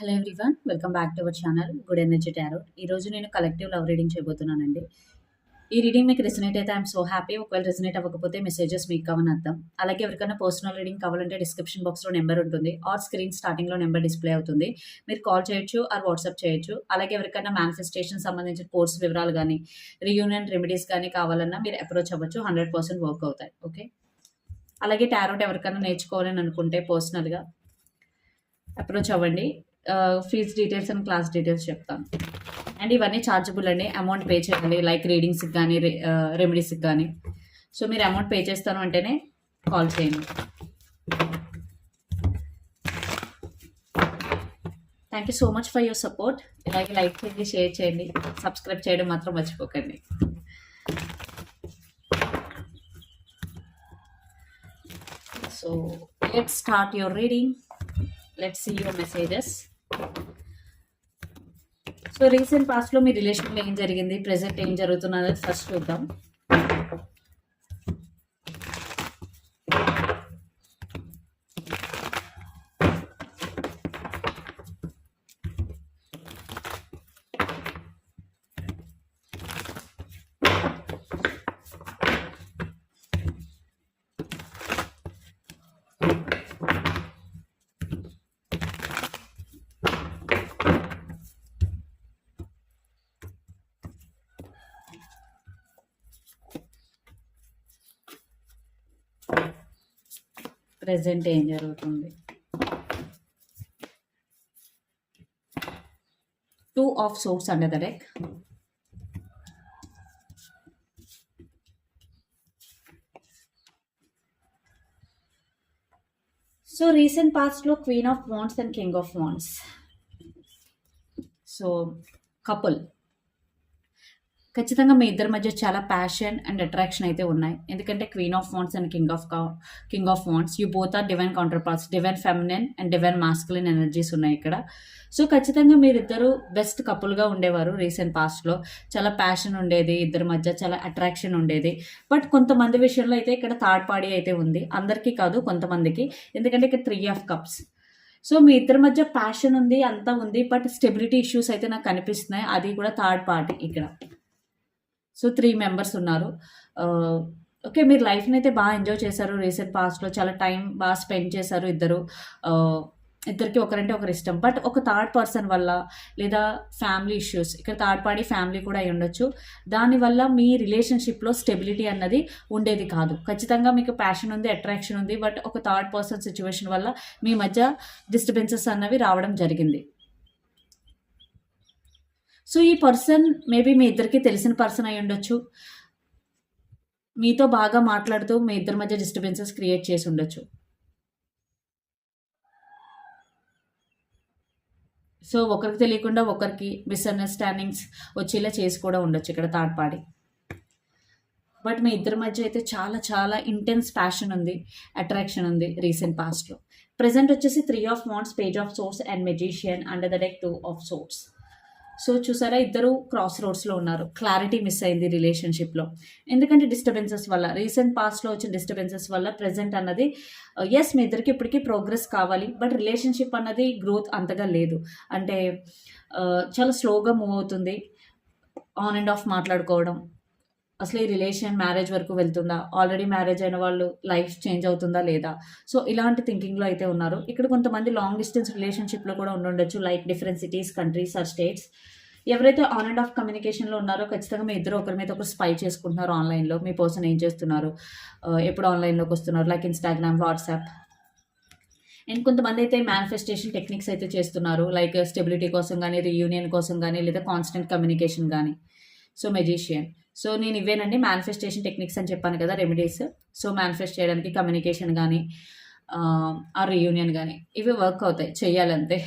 Hello everyone, welcome back to our channel good energy tarot. ఈరోజు నేను collective love reading చేయబోతున్నానండి. ఈ reading మీకు resonate అయితే ఐఎమ్ సో హ్యాపీ. ఒకవేళ రెసినేట్ అవ్వకపోతే మెసేజెస్ మీకు కావని అర్థం. అలాగే ఎవరికైనా పర్సనల్ రీడింగ్ కావాలంటే డిస్క్రిప్షన్ బాక్స్లో నెంబర్ ఉంటుంది, ఆర్ స్క్రీన్ స్టార్టింగ్లో నెంబర్ డిస్ప్లే అవుతుంది. మీరు కాల్ చేయొచ్చు ఆర్ వాట్సాప్ చేయొచ్చు. అలాగే ఎవరికైనా మేనిఫెస్టేషన్ సంబంధించిన కోర్స్ వివరాలు కానీ రీయూనియన్ రెమెడీస్ కానీ కావాలన్నా మీరు అప్రోచ్ అవ్వచ్చు. 100% వర్క్ అవుతాయి. ఓకే, అలాగే టారోట్ ఎవరికైనా నేర్చుకోవాలని అనుకుంటే పర్సనల్గా అప్రోచ్ అవ్వండి. Fees details and class details చెప్తాను. అండ్ ఇవన్నీ ఛార్జబుల్ అండి. అమౌంట్ పే చేయాలి, లైక్ రీడింగ్స్కి కానీ రెమెడీస్కి కానీ. సో మీరు అమౌంట్ పే చేస్తాను అంటేనే కాల్ చేయండి. Thank you so much for your support. ఇలాగే లైక్ చేయండి, షేర్ చేయండి, సబ్స్క్రైబ్ చేయడం మాత్రం మర్చిపోకండి. So let's start your reading. Let's see your messages. So recent పాస్ట్లో మీ రిలేషన్లో ఏం జరిగింది, ప్రెసెంట్ ఏం జరుగుతున్నది ఫస్ట్ చూద్దాం. ప్రెసెంట్ ఏం జరుగుతుంది. 2 of Swords under the deck. So recent పాస్ట్లో queen of wands and king of wands. So couple ఖచ్చితంగా మీ ఇద్దరి మధ్య చాలా ప్యాషన్ అండ్ అట్రాక్షన్ అయితే ఉన్నాయి. ఎందుకంటే queen of wands and king of wands, you both are divine counterparts. Divine feminine and divine masculine energies ఉన్నాయి ఇక్కడ. సో ఖచ్చితంగా మీరిద్దరు బెస్ట్ కపుల్గా ఉండేవారు. రీసెంట్ పాస్ట్లో చాలా ప్యాషన్ ఉండేది, ఇద్దరి మధ్య చాలా అట్రాక్షన్ ఉండేది. బట్ కొంతమంది విషయంలో అయితే ఇక్కడ థర్డ్ పార్టీ అయితే ఉంది. అందరికీ కాదు, కొంతమందికి. ఎందుకంటే ఇక్కడ 3 of Cups. సో మీ ఇద్దరి మధ్య ప్యాషన్ ఉంది, అంతా ఉంది, బట్ స్టెబిలిటీ ఇష్యూస్ అయితే నాకు కనిపిస్తున్నాయి. అది కూడా థర్డ్ పార్టీ ఇక్కడ. సో 3 members ఉన్నారు. ఓకే, మీరు లైఫ్ని అయితే బాగా ఎంజాయ్ చేశారు. రీసెంట్ పాస్ట్లో చాలా టైం బాగా స్పెండ్ చేశారు ఇద్దరు. ఇద్దరికి ఒకరంటే ఒకరు ఇష్టం. బట్ ఒక థర్డ్ పర్సన్ వల్ల లేదా ఫ్యామిలీ ఇష్యూస్, ఇక్కడ థర్డ్ పార్టీ ఫ్యామిలీ కూడా అయి ఉండొచ్చు, దానివల్ల మీ రిలేషన్షిప్లో స్టెబిలిటీ అన్నది ఉండేది కాదు. ఖచ్చితంగా మీకు ప్యాషన్ ఉంది, అట్రాక్షన్ ఉంది, బట్ ఒక థర్డ్ పర్సన్ సిచ్యువేషన్ వల్ల మీ మధ్య డిస్టర్బెన్సెస్ అన్నవి రావడం జరిగింది. సో ఈ పర్సన్ మేబీ మీ ఇద్దరికి తెలిసిన పర్సన్ అయి ఉండొచ్చు. మీతో బాగా మాట్లాడుతూ మీ ఇద్దరి మధ్య డిస్టర్బెన్సెస్ క్రియేట్ చేసి ఉండొచ్చు. సో ఒకరికి తెలియకుండా ఒకరికి మిస్అండర్స్టాండింగ్స్ వచ్చేలా చేసి కూడా ఉండొచ్చు ఇక్కడ థర్డ్ పార్టీ. బట్ మీ ఇద్దరి మధ్య అయితే చాలా చాలా ఇంటెన్స్ ప్యాషన్ ఉంది, అట్రాక్షన్ ఉంది రీసెంట్ పాస్ట్లో. ప్రెసెంట్ వచ్చేసి 3 of Wands, Page of Swords and magician. Under the deck 2 of Swords. So చూసారా, ఇద్దరు క్రాస్ రోడ్స్లో ఉన్నారు. క్లారిటీ మిస్ అయింది రిలేషన్షిప్లో. ఎందుకంటే డిస్టర్బెన్సెస్ వల్ల, రీసెంట్ పాస్ట్లో వచ్చిన డిస్టర్బెన్సెస్ వల్ల ప్రెజెంట్ అన్నది ఎస్ మీ ఇద్దరికి ఇప్పటికీ ప్రోగ్రెస్ కావాలి, బట్ రిలేషన్షిప్ అన్నది గ్రోత్ అంతగా లేదు. అంటే చాలా స్లోగా మూవ్ అవుతుంది. ఆన్ అండ్ ఆఫ్ మాట్లాడుకోవడం. అసలు ఈ రిలేషన్ మ్యారేజ్ వరకు వెళ్తుందా, ఆల్రెడీ మ్యారేజ్ అయిన వాళ్ళు లైఫ్ చేంజ్ అవుతుందా లేదా, సో ఇలాంటి థింకింగ్లో అయితే ఉన్నారు. ఇక్కడ కొంతమంది లాంగ్ డిస్టెన్స్ రిలేషన్షిప్లో కూడా ఉండొచ్చు, like different cities, countries or states. ఎవరైతే ఆన్ అండ్ ఆఫ్ కమ్యూనికేషన్లో ఉన్నారో ఖచ్చితంగా మీ ఇద్దరు ఒకరి మీద ఒకరు స్పై చేసుకుంటున్నారు ఆన్లైన్లో. మీ పర్సన్ ఏం చేస్తున్నారు, ఎప్పుడు ఆన్లైన్లోకి వస్తున్నారు, లైక్ ఇన్స్టాగ్రామ్, వాట్సాప్. అండ్ కొంతమంది అయితే మేనిఫెస్టేషన్ టెక్నిక్స్ అయితే చేస్తున్నారు, లైక్ స్టెబిలిటీ కోసం కానీ, రీయూనియన్ కోసం కానీ, లేదా కాన్స్టెంట్ కమ్యూనికేషన్ కానీ. So magician. సో నేను ఇవేనండి మేనిఫెస్టేషన్ టెక్నిక్స్ అని చెప్పాను కదా, రెమెడీస్. సో మేనిఫెస్ట్ చేయడానికి కమ్యూనికేషన్ కానీ ఆ రీయూనియన్ కానీ ఇవి వర్క్ అవుతాయి, చెయ్యాలంతే.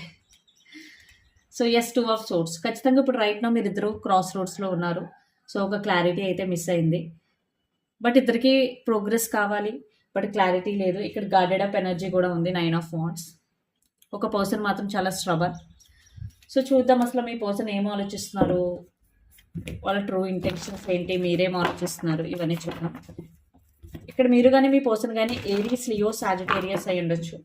So ace 2 of Swords. ఖచ్చితంగా ఇప్పుడు రైట్ నో మీరు ఇద్దరు క్రాస్ రోడ్స్లో ఉన్నారు. సో ఒక క్లారిటీ అయితే మిస్ అయింది, బట్ ఇద్దరికి ప్రోగ్రెస్ కావాలి, బట్ క్లారిటీ లేదు. ఇక్కడ గార్డెడ్ అప్ ఎనర్జీ కూడా ఉంది, 9 of Wands. ఒక పర్సన్ మాత్రం చాలా స్ట్రబన్. సో చూద్దాం అసలు మీ పర్సన్ ఏం ఆలోచిస్తున్నారు, వాళ్ళ ట్రూ ఇంటెన్షన్స్ ఏంటి, మీరేం ఆలోచిస్తున్నారు, ఇవన్నీ చూద్దాం. ఇక్కడ మీరు కానీ మీ పర్సన్ కానీ ఏరీస్, లియో, సాజిటేరియస్ అయి ఉండొచ్చు.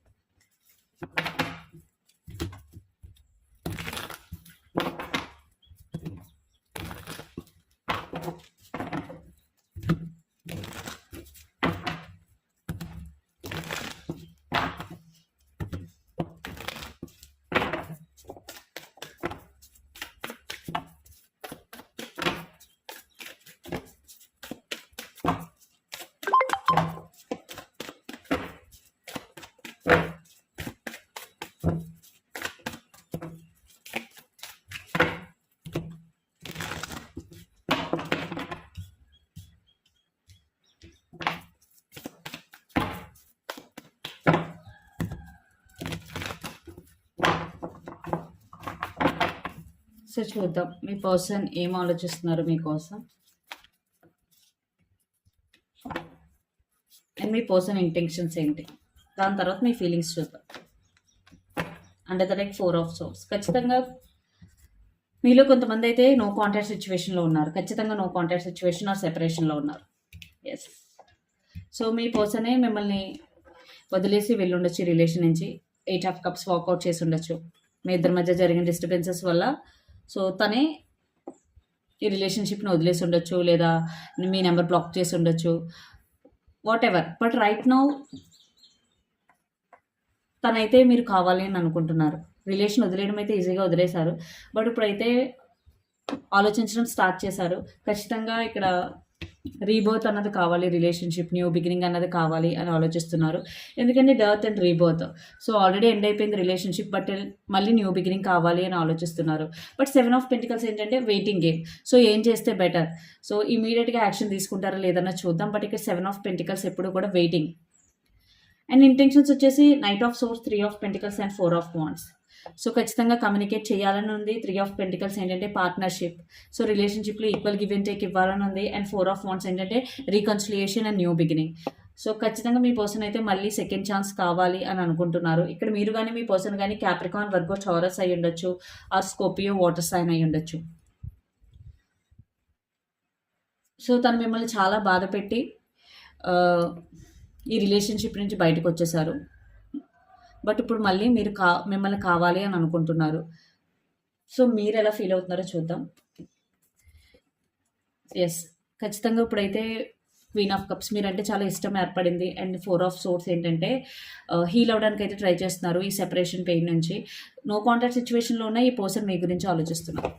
సో చూద్దాం మీ పర్సన్ ఏం ఆలోచిస్తున్నారు మీకోసం, అండ్ మీ పర్సన్ ఇంటెన్షన్స్ ఏంటి, దాని తర్వాత మీ ఫీలింగ్స్ చూద్దాం. Under the like 4 of swords. ఖచ్చితంగా మీలో కొంతమంది అయితే నో కాంటాక్ట్ సిచ్యువేషన్లో ఉన్నారు. ఖచ్చితంగా నో కాంటాక్ట్ సిచ్యువేషన్ ఆర్ సెపరేషన్లో ఉన్నారు. ఎస్. సో మీ పర్సనే మిమ్మల్ని వదిలేసి వెళ్ళుండొచ్చు ఈ రిలేషన్ నుంచి. 8 ఆఫ్ కప్స్ వాక్అవుట్ చేసి ఉండొచ్చు మీ ఇద్దరి మధ్య జరిగిన డిస్టర్బెన్సెస్ వల్ల. సో తనే ఈ రిలేషన్షిప్ని వదిలేసి ఉండొచ్చు, లేదా మీ నెంబర్ బ్లాక్ చేసి ఉండొచ్చు, what ever. But right now తనైతే మీరు కావాలి అని అనుకుంటున్నారు. రిలేషన్ వదిలేయడం అయితే ఈజీగా వదిలేశారు, బట్ ఇప్పుడైతే ఆలోచించడం స్టార్ట్ చేశారు. ఖచ్చితంగా ఇక్కడ రీబర్త్ అన్నది కావాలి, రిలేషన్షిప్ న్యూ బిగినింగ్ అన్నది కావాలి అని ఆలోచిస్తున్నారు. ఎందుకంటే dearth and rebirth. So already end అయిపోయింది రిలేషన్షిప్, బట్ మళ్ళీ న్యూ బిగినింగ్ కావాలి అని ఆలోచిస్తున్నారు. బట్ 7 ఆఫ్ పెంటికల్స్ ఏంటంటే వెయిటింగ్ గేమ్. సో ఏం చేస్తే బెటర్, సో ఇమీడియట్గా యాక్షన్ తీసుకుంటారా లేదన్నా చూద్దాం. బట్ ఇక్కడ 7 ఆఫ్ పెంటికల్స్ ఎప్పుడు కూడా వెయిటింగ్. అండ్ ఇంటెన్షన్స్ వచ్చేసి knight of swords, 3 of pentacles and 4 of wands. So ఖచ్చితంగా కమ్యూనికేట్ చేయాలని ఉంది. 3 ఆఫ్ పెంటికల్స్ ఏంటంటే పార్ట్నర్షిప్. సో రిలేషన్షిప్లో ఈక్వల్ గివ్ అండ్ టేక్ ఇవ్వాలని ఉంది. అండ్ 4 ఆఫ్ వాండ్స్ ఏంటంటే reconciliation and new beginning. So ఖచ్చితంగా మీ పర్సన్ అయితే మళ్ళీ సెకండ్ ఛాన్స్ కావాలి అని అనుకుంటున్నారు. ఇక్కడ మీరు కానీ మీ పర్సన్ కానీ క్యాప్రికాన్, వర్గో, టారస్ అయి ఉండొచ్చు, ఆర్ స్కోపియో వాటర్ సైన్ అయి ఉండొచ్చు. సో తను మిమ్మల్ని చాలా బాధ పెట్టి ఈ రిలేషన్షిప్ నుంచి బయటకు వచ్చేసారు. బట్ ఇప్పుడు మళ్ళీ మీరు మిమ్మల్ని కావాలి అని అనుకుంటున్నారు. సో మీరు ఎలా ఫీల్ అవుతున్నారో చూద్దాం. ఎస్, ఖచ్చితంగా ఇప్పుడైతే క్వీన్ ఆఫ్ కప్స్ మీరంటే చాలా ఇష్టం ఏర్పడింది. అండ్ 4 ఆఫ్ సోర్స్ ఏంటంటే హీల్ అవ్వడానికి అయితే ట్రై చేస్తున్నారు ఈ సెపరేషన్ పెయిన్ నుంచి. నో కాంటాక్ట్ సిచ్యువేషన్లో ఉన్న ఈ పర్సన్ మీ గురించి ఆలోచిస్తున్నారు.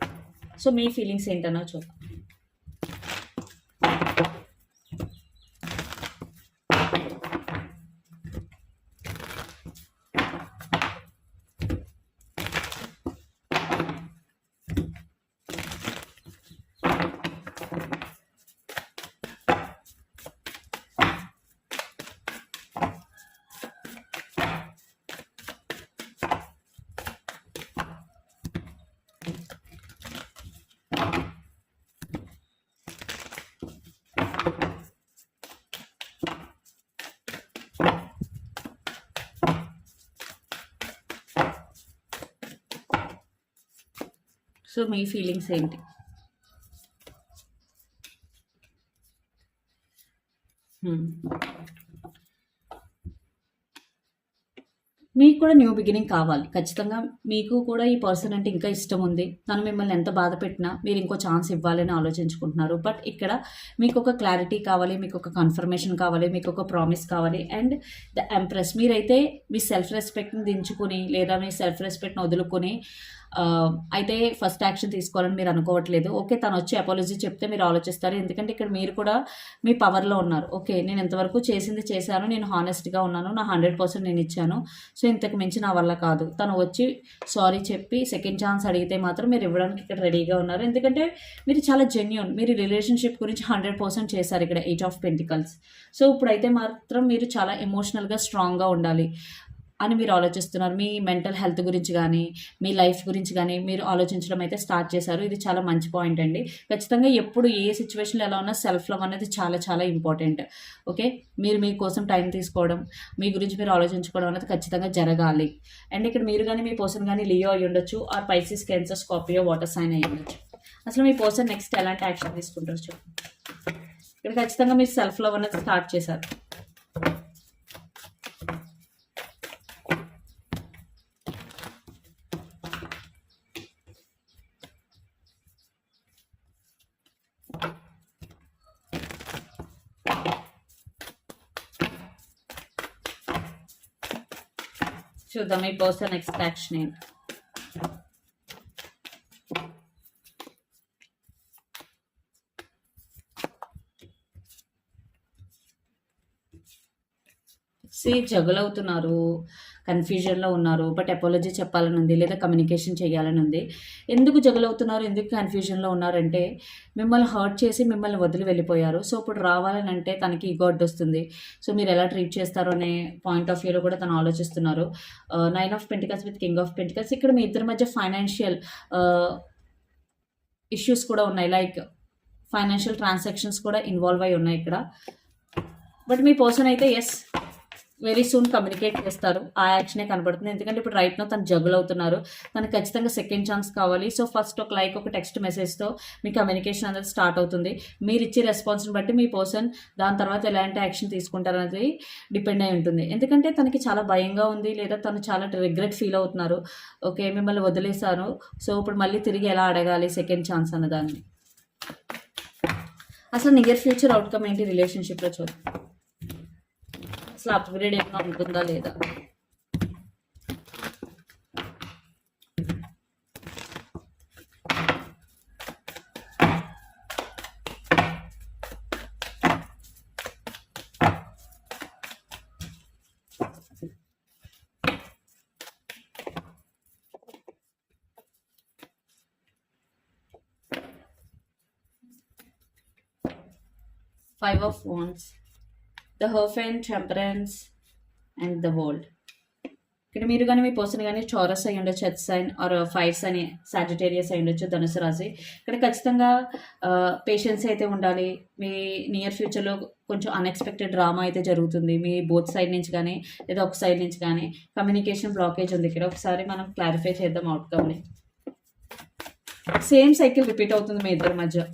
సో మీ ఫీలింగ్స్ ఏంటన్నా చూద్దాం. సో మీ ఫీలింగ్స్ ఏంటి? మీకు కూడా న్యూ బిగినింగ్ కావాలి. ఖచ్చితంగా మీకు కూడా ఈ పర్సన్ అంటే ఇంకా ఇష్టం ఉంది. తను మిమ్మల్ని ఎంత బాధ పెట్టినా మీరు ఇంకో ఛాన్స్ ఇవ్వాలని ఆలోచించుకుంటున్నారు. బట్ ఇక్కడ మీకు ఒక క్లారిటీ కావాలి, మీకు ఒక కన్ఫర్మేషన్ కావాలి, మీకు ఒక ప్రామిస్ కావాలి. అండ్ ద ఎంప్రెస్, మీరైతే మీ సెల్ఫ్ రెస్పెక్ట్ని దించుకొని లేదా మీ సెల్ఫ్ రెస్పెక్ట్ని వదులుకొని అయితే ఫస్ట్ యాక్షన్ తీసుకోవాలని మీరు అనుకోవట్లేదు. ఓకే, తను వచ్చి అపాలజీ చెప్తే మీరు ఆలోచిస్తారు. ఎందుకంటే ఇక్కడ మీరు కూడా మీ పవర్లో ఉన్నారు. ఓకే, నేను ఎంతవరకు చేసింది చేశాను, నేను హానెస్ట్గా ఉన్నాను, నా 100% నేను ఇచ్చాను. సో ఇంతకు మించి నా వల్ల కాదు. తను వచ్చి సారీ చెప్పి సెకండ్ ఛాన్స్ అడిగితే మాత్రం మీరు ఇవ్వడానికి ఇక్కడ రెడీగా ఉన్నారు. ఎందుకంటే మీరు చాలా జెన్యూన్, మీరు రిలేషన్షిప్ గురించి 100% చేశారు ఇక్కడ 8 ఆఫ్ పెంటికల్స్. సో ఇప్పుడైతే మాత్రం మీరు చాలా ఎమోషనల్గా స్ట్రాంగ్గా ఉండాలి అని మీరు ఆలోచిస్తున్నారు. మీ మెంటల్ హెల్త్ గురించి కానీ మీ లైఫ్ గురించి కానీ మీరు ఆలోచించడం అయితే స్టార్ట్ చేశారు. ఇది చాలా మంచి పాయింట్ అండి. ఖచ్చితంగా ఎప్పుడు ఏ సిచ్యువేషన్లో ఎలా ఉన్నా సెల్ఫ్ లవ్ అనేది చాలా చాలా ఇంపార్టెంట్. ఓకే, మీరు మీకోసం టైం తీసుకోవడం, మీ గురించి మీరు ఆలోచించుకోవడం అనేది ఖచ్చితంగా జరగాలి. అండ్ ఇక్కడ మీరు కానీ మీ పర్సన్ కానీ లియో అయ్యి ఉండొచ్చు, or Pisces, Cancer, Scorpio, water sign అయ్యి ఉండొచ్చు. అసలు మీ పర్సన్ నెక్స్ట్ ఎలాంటి యాక్షన్ తీసుకుంటారు చూడండి. ఇక్కడ ఖచ్చితంగా మీరు సెల్ఫ్ లవ్ అనేది స్టార్ట్ చేశారు. చూద్దాం ఈ పర్సన్ ఎక్స్ట్రాక్షన్ ఏంటి. జగలవుతున్నారు, కన్ఫ్యూజన్లో ఉన్నారు, బట్ అపాలజీ చెప్పాలని ఉంది లేదా కమ్యూనికేషన్ చేయాలని ఉంది. ఎందుకు జగలవుతున్నారు, ఎందుకు కన్ఫ్యూజన్లో ఉన్నారంటే మిమ్మల్ని హర్ట్ చేసి మిమ్మల్ని వదిలి వెళ్ళిపోయారు. సో ఇప్పుడు రావాలని అంటే తనకి ఈగో అడ్డొస్తుంది. సో మీరు ఎలా ట్రీట్ చేస్తారు అనే పాయింట్ ఆఫ్ వ్యూలో కూడా తను ఆలోచిస్తున్నారు. 9 of pentacles with king of pentacles. ఇక్కడ మీ ఇద్దరి మధ్య ఫైనాన్షియల్ ఇష్యూస్ కూడా ఉన్నాయి, లైక్ ఫైనాన్షియల్ ట్రాన్సాక్షన్స్ కూడా ఇన్వాల్వ్ అయి ఉన్నాయి ఇక్కడ. బట్ మీ పర్సన్ అయితే ఎస్ వెరీ సూన్ కమ్యూనికేట్ చేస్తారు, ఆ యాక్షనే కనబడుతుంది. ఎందుకంటే ఇప్పుడు రైట్ నో తను జగుల్ అవుతున్నారు, తనకు ఖచ్చితంగా సెకండ్ ఛాన్స్ కావాలి. సో ఫస్ట్ ఒక లైక్ ఒక టెక్స్ట్ మెసేజ్తో మీ కమ్యూనికేషన్ అనేది స్టార్ట్ అవుతుంది. మీరు ఇచ్చే రెస్పాన్స్ని బట్టి మీ పర్సన్ దాని తర్వాత ఎలాంటి యాక్షన్ తీసుకుంటారనేది డిపెండ్ అయి ఉంటుంది. ఎందుకంటే తనకి చాలా భయంగా ఉంది, లేదా తను చాలా రిగ్రెట్ ఫీల్ అవుతున్నారు. ఓకే మిమ్మల్ని వదిలేశాను, సో ఇప్పుడు మళ్ళీ తిరిగి ఎలా అడగాలి సెకండ్ ఛాన్స్ అన్నదాన్ని. అసలు నియర్ ఫ్యూచర్ అవుట్కమ్ ఏంటి రిలేషన్షిప్లో చూద్దాం. అసలు అప్గ్రేడ్ ఏమైనా ఉంటుందా లేదా. Five of Wands, the Hierophant, Temperance and the World. ఇక్కడ మీరు కానీ మీ పర్సన్ కానీ చౌరస్ అయి ఉండొచ్చు, ఎర్త్ సైన్ ఆర్ ఫైర్ అని సాజిటేరియస్ అయి ఉండొచ్చు, ధనుసు రాశి. ఇక్కడ ఖచ్చితంగా పేషెన్స్ అయితే ఉండాలి. మీ నియర్ ఫ్యూచర్లో కొంచెం అన్ఎక్స్పెక్టెడ్ డ్రామా అయితే జరుగుతుంది, మీ బోత్ సైడ్ నుంచి కానీ లేదా ఒక సైడ్ నుంచి కానీ. కమ్యూనికేషన్ బ్లాకేజ్ ఉంది ఇక్కడ, ఒకసారి మనం క్లారిఫై చేద్దాం అవుట్కమ్ని. సేమ్ సైకిల్ రిపీట్ అవుతుంది మీ ఇద్దరి మధ్య.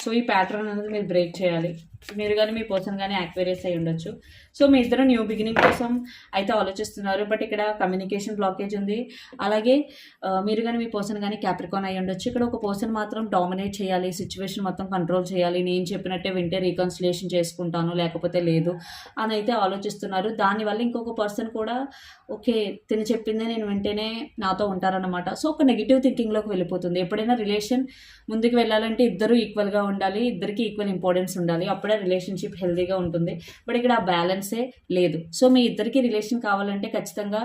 సో ఈ ప్యాటర్న్ అనేది మీరు బ్రేక్ చేయాలి. మీరు కానీ మీ పర్సన్ కానీ యాక్వేరియస్ అయి ఉండొచ్చు. సో మీ ఇద్దరు న్యూ బిగినింగ్ కోసం అయితే ఆలోచిస్తున్నారు, బట్ ఇక్కడ కమ్యూనికేషన్ బ్లాకేజ్ ఉంది. అలాగే మీరు కానీ మీ పర్సన్ కానీ క్యాప్రికాన్ అయి ఉండొచ్చు. ఇక్కడ ఒక పర్సన్ మాత్రం డామినేట్ చేయాలి, సిచ్యువేషన్ మొత్తం కంట్రోల్ చేయాలి, నేను చెప్పినట్టే వింటే రీకన్సిలేషన్ చేసుకుంటాను లేకపోతే లేదు అని అయితే ఆలోచిస్తున్నారు. దానివల్ల ఇంకొక పర్సన్ కూడా ఓకే తిని చెప్పిందే నేను వింటేనే నాతో ఉంటారన్నమాట. సో ఒక నెగిటివ్ థింకింగ్లోకి వెళ్ళిపోతుంది. ఎప్పుడైనా రిలేషన్ ముందుకు వెళ్ళాలంటే ఇద్దరు ఈక్వల్గా ఉండాలి, ఇద్దరికి ఈక్వల్ ఇంపార్టెన్స్ ఉండాలి, అప్పుడే రిలేషన్షిప్ హెల్తీగా ఉంటుంది. బట్ ఇక్కడ ఆ బ్యాలెన్సే లేదు. సో మీ ఇద్దరికి రిలేషన్ కావాలంటే ఖచ్చితంగా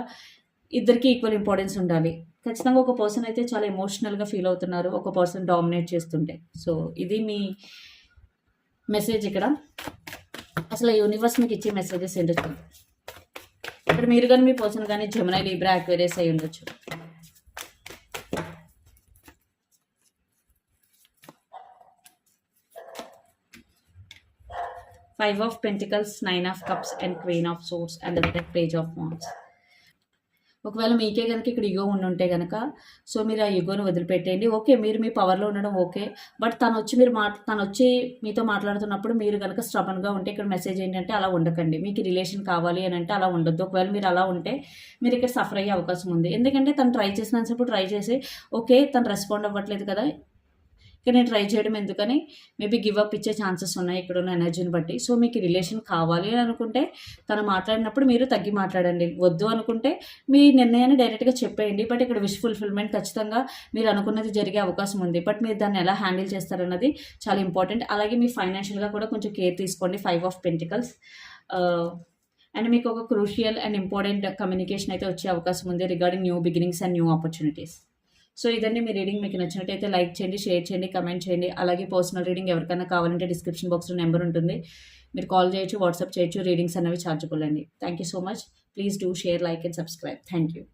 ఇద్దరికి ఈక్వల్ ఇంపార్టెన్స్ ఉండాలి. ఖచ్చితంగా ఒక పర్సన్ అయితే చాలా ఎమోషనల్గా ఫీల్ అవుతున్నారు, ఒక పర్సన్ డామినేట్ చేస్తుంటే. సో ఇది మీ మెసేజ్ ఇక్కడ. అసలు యూనివర్స్ మీకు ఇచ్చే మెసేజెస్ ఏంటో ఇక్కడ మీరు కానీ మీ పర్సన్ కానీ జెమినీ, లిబ్రా, అక్వేరియస్ అయి ఉండొచ్చు. Five of Pentacles, Nine of Cups and Queen of Swords and the Page of Wands. ఒకవేళ మీకే కనుక ఇక్కడ ఈగో ఉండుంటే కనుక సో మీరు ఆ ఈగోని వదిలిపెట్టేయండి. ఓకే మీరు మీ పవర్లో ఉండడం ఓకే, బట్ తను వచ్చి మీతో మాట్లాడుతున్నప్పుడు మీరు కనుక స్ట్రబన్గా ఉంటే ఇక్కడ మెసేజ్ ఏంటంటే అలా ఉండకండి. మీకు రిలేషన్ కావాలి అని అంటే అలా ఉండొద్దు. ఒకవేళ మీరు అలా ఉంటే మీరు ఇక్కడ సఫర్ అయ్యే అవకాశం ఉంది. ఎందుకంటే తను ట్రై చేసినంతసేపు ట్రై చేసి ఓకే తను రెస్పాండ్ అవ్వట్లేదు కదా, ఇక నేను ట్రై చేయడం ఎందుకని మేబీ గివ్ అప్ ఇచ్చే ఛాన్సెస్ ఉన్నాయి ఇక్కడ ఉన్న ఎనర్జీని బట్టి. సో మీకు రిలేషన్ కావాలి అని అనుకుంటే తను మాట్లాడినప్పుడు మీరు తగ్గి మాట్లాడండి. వద్దు అనుకుంటే మీ నిర్ణయాన్ని డైరెక్ట్గా చెప్పేయండి. బట్ ఇక్కడ విష్ ఫుల్ఫిల్మెంట్ ఖచ్చితంగా మీరు అనుకున్నది జరిగే అవకాశం ఉంది. బట్ మీరు దాన్ని ఎలా హ్యాండిల్ చేస్తారన్నది చాలా ఇంపార్టెంట్. అలాగే మీ ఫైనాన్షియల్గా కూడా కొంచెం కేర్ తీసుకోండి. 5 ఆఫ్ పెంటికల్స్ అండ్ మీకు ఒక క్రూషియల్ అండ్ ఇంపార్టెంట్ కమ్యూనికేషన్ అయితే వచ్చే అవకాశం ఉంది regarding new beginnings and new opportunities. So ఇదండి మీ రీడింగ్. మీకు నచ్చినట్టయితే లైక్ చేయండి, షేర్ చేయండి, కమెంట్ చేయండి. అలాగే పర్సనల్ రీడింగ్ ఎవరికైనా కావాలంటే డిస్క్రిప్షన్ బాక్స్లో నెంబర్ ఉంటుంది, మీరు కాల్ చేయొచ్చు, వాట్సాప్ చేయొచ్చు. రీడింగ్స్ అనేవి ఛార్జబుల్ అండి. Thank you so much. Please do share, like and subscribe. Thank you.